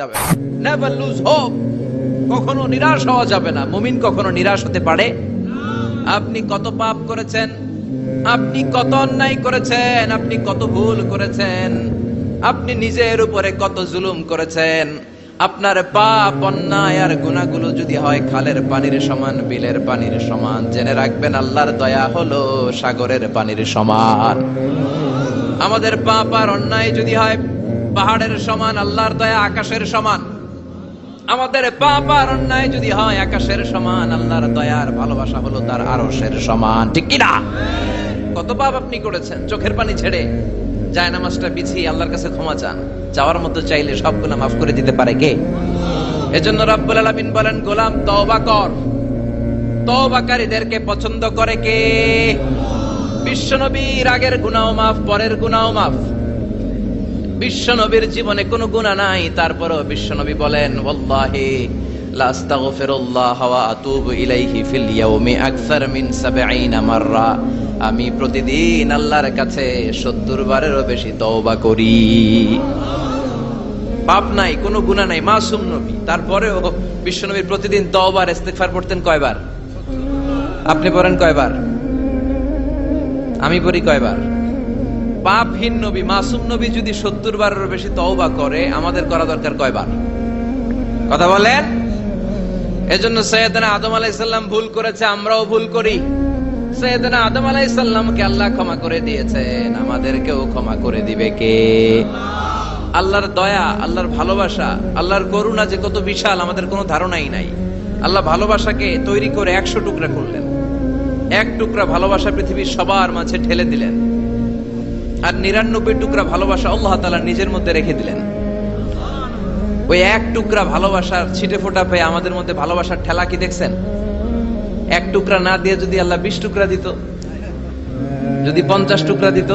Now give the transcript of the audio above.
যাবে না। Never lose hope, কখনো নিরাশ হওয়া যাবে না। মুমিন কখনো নিরাশ হতে পারে? আপনি কত পাপ করেছেন, আপনি কত অন্যায় করেছেন, আপনি কত ভুল করেছেন, আপনি নিজের উপরে কত জুলুম করেছেন। আপনার পাপ অন্যায় আর গুনাহগুলো যদি হয় খালের পানির সমান, বিলের পানির সমান, জেনে রাখবেন আল্লাহর দয়া হলো সাগরের পানির সমান। আমাদের পাপ আর অন্যায় যদি হয় পাহাড়ের সমান, আল্লাহর দয়া আকাশের সমান। আমাদের পাপ আর অন্যায় যদি হয় আকাশের সমান, আল্লাহর দয়ার ভালোবাসা হলো তার আরশের সমান। ঠিক কি না? কত পাপ আপনি করেছেন, চোখের পানি ছেড়ে জায়নামাজটা বিছিয়ে আল্লাহর কাছে ক্ষমা চান। চাওয়ার মতো চাইলে সবগুলো মাফ করে দিতে পারে কে? এজন্য রব্বুল আলামিন বলেন, গোলাম তওবা কর। তওবাকারীদেরকে পছন্দ করে কে? বিশ্বনবীর আগের গুনাহ মাফ, পরের গুনাহ মাফ। বিশ্বনবীর জীবনে কোনো গুনাহ নাই, তারপরেও বিশ্বনবী বলেন, ওয়াল্লাহি লা আস্তাগফিরুল্লাহ ওয়া আতুবু ইলাইহি ফিল ইয়াউমি আকসার মিন ৭০ মাররা। আমি প্রতিদিন আল্লাহর কাছে ৭০ বারেরও বেশি তওবা করি। পাপ নাই, কোনো গুনাহ নাই, মাসুম নবী, তারপরেও বিশ্বনবী প্রতিদিন তওবা আর ইস্তিগফার পড়তেন কয়বার? আপনি পড়েন কয়বার? আমি পড়ি কয়বার? পাপহীন নবী, মাসুম নবী যদি ৭০ বারেরও বেশি তওবা করে, আমাদের করা দরকার কয়বার? কথা বলেন। এজন্য সৈয়দনা আদম আলাইহিস সালাম ভুল করেছে, আমরাও ভুল করি। সৈয়দনা আদম আলাইহিস সালামকে আল্লাহ ক্ষমা করে দিয়েছেন, আমাদেরকেও ক্ষমা করে দিবে কে? আল্লাহর দয়া, আল্লাহর ভালোবাসা, আল্লাহর করুণা যে কত বিশাল আমাদের কোনো ধারণাই নাই। আল্লাহ ভালোবাসাকে তৈরি করে ১০০ টুকরা করলেন। এক টুকরা ভালোবাসা পৃথিবীর সবার মাঝে ঢেলে দিলেন, আর ৯৯ টুকরা ভালোবাসা আল্লাহ তাআলা নিজের মধ্যে রেখে দিলেন। ওই এক টুকরা ভালোবাসার ছিটে ফোটা পেয়ে আমাদের মধ্যে ভালোবাসার ঠেলা কি দেখছেন? এক টুকরা না দিয়ে যদি আল্লাহ ২০ টুকরা দিত, যদি ৫০ টুকরা দিত,